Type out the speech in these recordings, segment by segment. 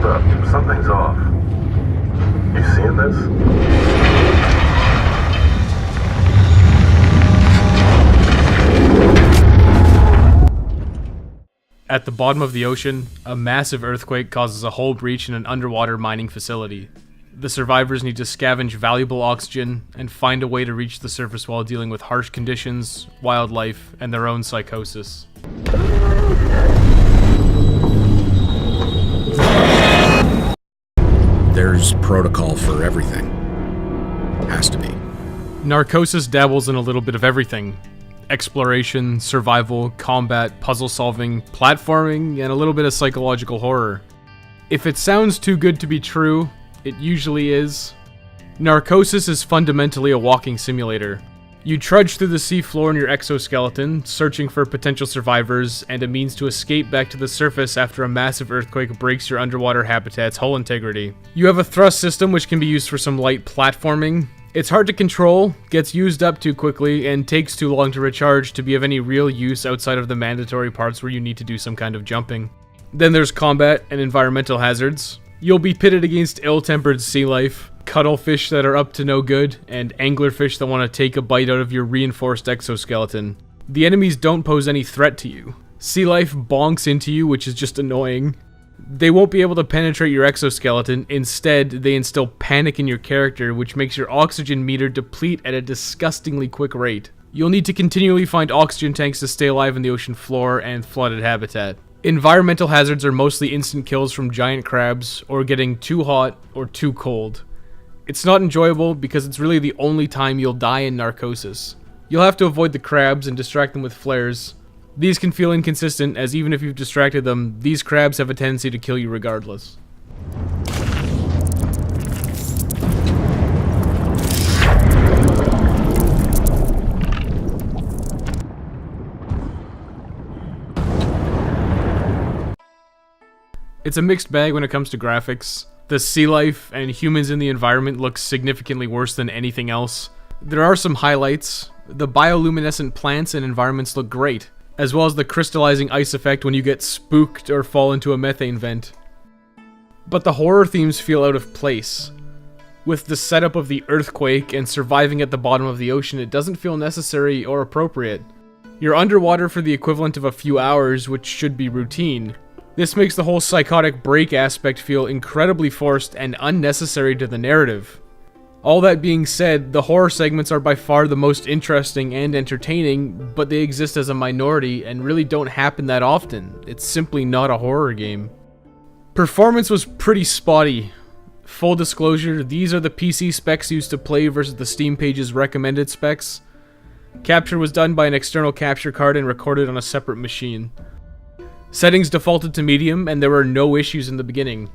Hold up, something's off. You seeing this? At the bottom of the ocean, a massive earthquake causes a hull breach in an underwater mining facility. The survivors need to scavenge valuable oxygen and find a way to reach the surface while dealing with harsh conditions, wildlife, and their own psychosis. There's protocol for everything. Has to be. Narcosis dabbles in a little bit of everything. Exploration, survival, combat, puzzle solving, platforming, and a little bit of psychological horror. If it sounds too good to be true, it usually is. Narcosis is fundamentally a walking simulator. You trudge through the seafloor in your exoskeleton, searching for potential survivors and a means to escape back to the surface after a massive earthquake breaks your underwater habitat's hull integrity. You have a thrust system which can be used for some light platforming. It's hard to control, gets used up too quickly, and takes too long to recharge to be of any real use outside of the mandatory parts where you need to do some kind of jumping. Then there's combat and environmental hazards. You'll be pitted against ill-tempered sea life, cuttlefish that are up to no good, and anglerfish that want to take a bite out of your reinforced exoskeleton. The enemies don't pose any threat to you. Sea life bonks into you, which is just annoying. They won't be able to penetrate your exoskeleton. Instead, they instill panic in your character, which makes your oxygen meter deplete at a disgustingly quick rate. You'll need to continually find oxygen tanks to stay alive in the ocean floor and flooded habitat. Environmental hazards are mostly instant kills from giant crabs, or getting too hot or too cold. It's not enjoyable because it's really the only time you'll die in Narcosis. You'll have to avoid the crabs and distract them with flares. These can feel inconsistent, as even if you've distracted them, these crabs have a tendency to kill you regardless. It's a mixed bag when it comes to graphics. The sea life and humans in the environment look significantly worse than anything else. There are some highlights. The bioluminescent plants and environments look great, as well as the crystallizing ice effect when you get spooked or fall into a methane vent. But the horror themes feel out of place. With the setup of the earthquake and surviving at the bottom of the ocean, it doesn't feel necessary or appropriate. You're underwater for the equivalent of a few hours, which should be routine. This makes the whole psychotic break aspect feel incredibly forced and unnecessary to the narrative. All that being said, the horror segments are by far the most interesting and entertaining, but they exist as a minority and really don't happen that often. It's simply not a horror game. Performance was pretty spotty. Full disclosure, these are the PC specs used to play versus the Steam page's recommended specs. Capture was done by an external capture card and recorded on a separate machine. Settings defaulted to medium, and there were no issues in the beginning.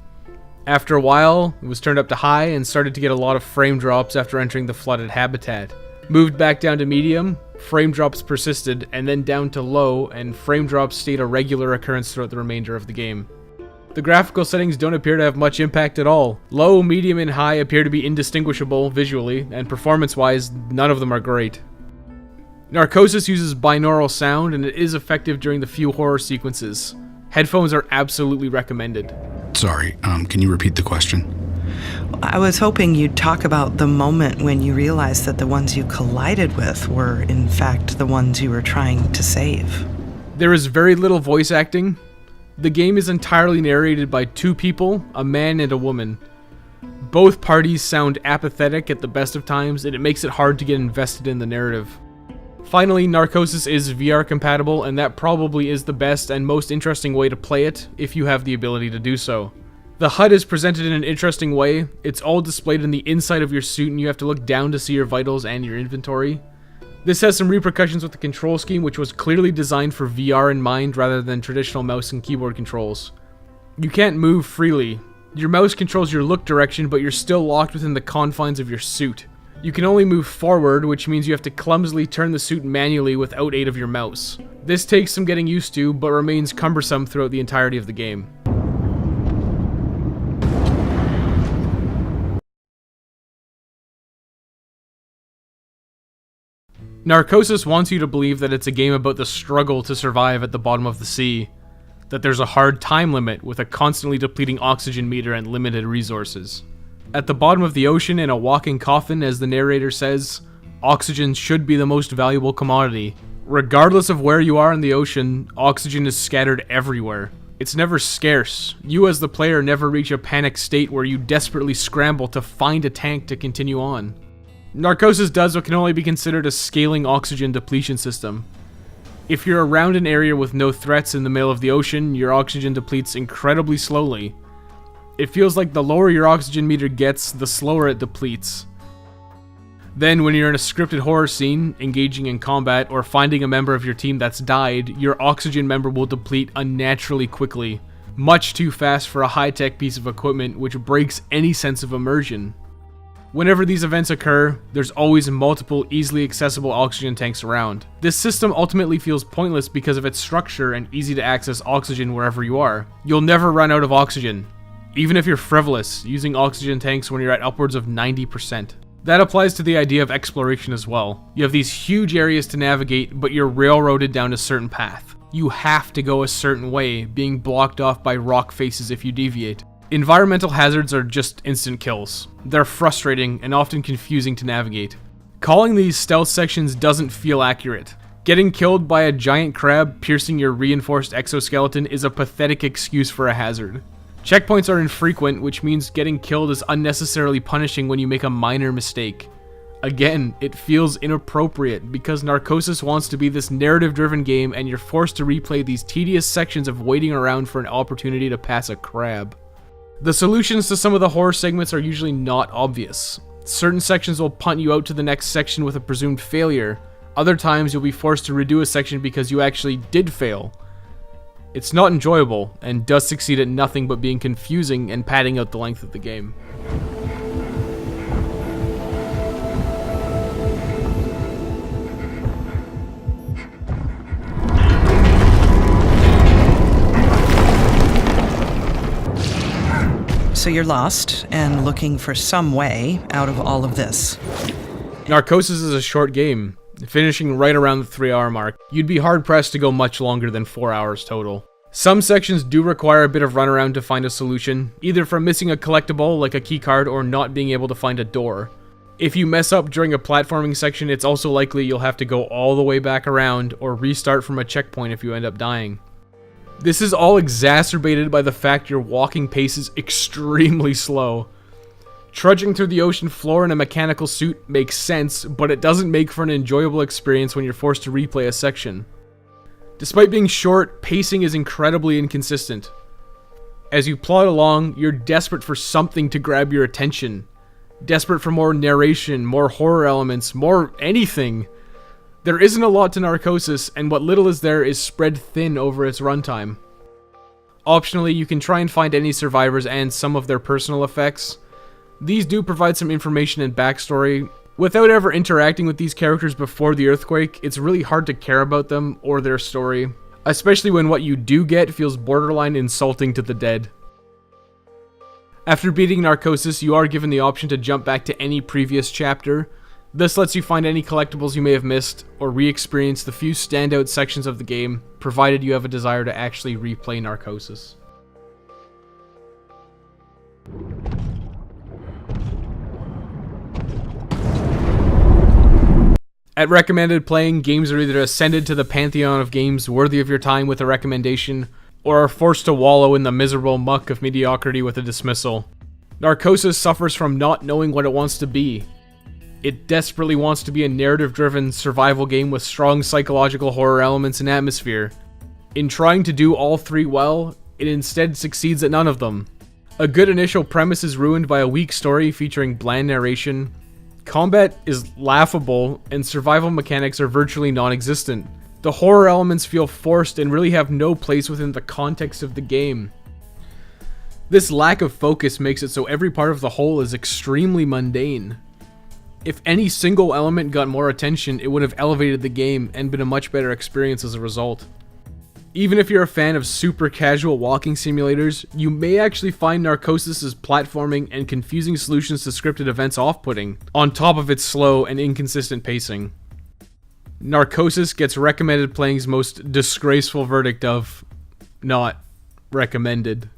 After a while, it was turned up to high and started to get a lot of frame drops after entering the flooded habitat. Moved back down to medium, frame drops persisted, and then down to low, and frame drops stayed a regular occurrence throughout the remainder of the game. The graphical settings don't appear to have much impact at all. Low, medium, and high appear to be indistinguishable visually, and performance-wise, none of them are great. Narcosis uses binaural sound, and it is effective during the few horror sequences. Headphones are absolutely recommended. Sorry, can you repeat the question? I was hoping you'd talk about the moment when you realized that the ones you collided with were, in fact, the ones you were trying to save. There is very little voice acting. The game is entirely narrated by two people, a man and a woman. Both parties sound apathetic at the best of times, and it makes it hard to get invested in the narrative. Finally, Narcosis is VR compatible, and that probably is the best and most interesting way to play it, if you have the ability to do so. The HUD is presented in an interesting way. It's all displayed in the inside of your suit, and you have to look down to see your vitals and your inventory. This has some repercussions with the control scheme, which was clearly designed for VR in mind rather than traditional mouse and keyboard controls. You can't move freely. Your mouse controls your look direction, but you're still locked within the confines of your suit. You can only move forward, which means you have to clumsily turn the suit manually without aid of your mouse. This takes some getting used to, but remains cumbersome throughout the entirety of the game. Narcosis wants you to believe that it's a game about the struggle to survive at the bottom of the sea. that there's a hard time limit with a constantly depleting oxygen meter and limited resources. At the bottom of the ocean in a walking coffin, as the narrator says, oxygen should be the most valuable commodity. Regardless of where you are in the ocean, oxygen is scattered everywhere. It's never scarce. You as the player never reach a panic state where you desperately scramble to find a tank to continue on. Narcosis does what can only be considered a scaling oxygen depletion system. If you're around an area with no threats in the middle of the ocean, your oxygen depletes incredibly slowly. It feels like the lower your oxygen meter gets, the slower it depletes. Then, when you're in a scripted horror scene, engaging in combat, or finding a member of your team that's died, your oxygen member will deplete unnaturally quickly, much too fast for a high-tech piece of equipment which breaks any sense of immersion. Whenever these events occur, there's always multiple easily accessible oxygen tanks around. This system ultimately feels pointless because of its structure and easy to access oxygen wherever you are. You'll never run out of oxygen, even if you're frivolous, using oxygen tanks when you're at upwards of 90%. That applies to the idea of exploration as well. You have these huge areas to navigate, but you're railroaded down a certain path. You have to go a certain way, being blocked off by rock faces if you deviate. Environmental hazards are just instant kills. They're frustrating and often confusing to navigate. Calling these stealth sections doesn't feel accurate. Getting killed by a giant crab piercing your reinforced exoskeleton is a pathetic excuse for a hazard. Checkpoints are infrequent, which means getting killed is unnecessarily punishing when you make a minor mistake. Again, it feels inappropriate because Narcosis wants to be this narrative-driven game and you're forced to replay these tedious sections of waiting around for an opportunity to pass a crab. The solutions to some of the horror segments are usually not obvious. Certain sections will punt you out to the next section with a presumed failure. Other times you'll be forced to redo a section because you actually did fail. It's not enjoyable, and does succeed at nothing but being confusing and padding out the length of the game. So you're lost and looking for some way out of all of this. Narcosis is a short game, finishing right around the 3-hour mark. You'd be hard-pressed to go much longer than 4 hours total. Some sections do require a bit of runaround to find a solution, either from missing a collectible like a keycard or not being able to find a door. If you mess up during a platforming section, it's also likely you'll have to go all the way back around or restart from a checkpoint if you end up dying. This is all exacerbated by the fact your walking pace is extremely slow. Trudging through the ocean floor in a mechanical suit makes sense, but it doesn't make for an enjoyable experience when you're forced to replay a section. Despite being short, pacing is incredibly inconsistent. As you plod along, you're desperate for something to grab your attention. Desperate for more narration, more horror elements, more anything. There isn't a lot to Narcosis, and what little is there is spread thin over its runtime. Optionally, you can try and find any survivors and some of their personal effects. These do provide some information and backstory. Without ever interacting with these characters before the earthquake, it's really hard to care about them or their story, especially when what you do get feels borderline insulting to the dead. After beating Narcosis, you are given the option to jump back to any previous chapter. This lets you find any collectibles you may have missed, or re-experience the few standout sections of the game, provided you have a desire to actually replay Narcosis. At recommended playing, games are either ascended to the pantheon of games worthy of your time with a recommendation, or are forced to wallow in the miserable muck of mediocrity with a dismissal. Narcosis suffers from not knowing what it wants to be. It desperately wants to be a narrative-driven survival game with strong psychological horror elements and atmosphere. In trying to do all three well, it instead succeeds at none of them. A good initial premise is ruined by a weak story featuring bland narration. Combat is laughable, and survival mechanics are virtually non-existent. The horror elements feel forced and really have no place within the context of the game. This lack of focus makes it so every part of the whole is extremely mundane. If any single element got more attention, it would have elevated the game and been a much better experience as a result. Even if you're a fan of super casual walking simulators, you may actually find Narcosis' platforming and confusing solutions to scripted events off-putting, on top of its slow and inconsistent pacing. Narcosis gets recommended playing's most disgraceful verdict of not. recommended.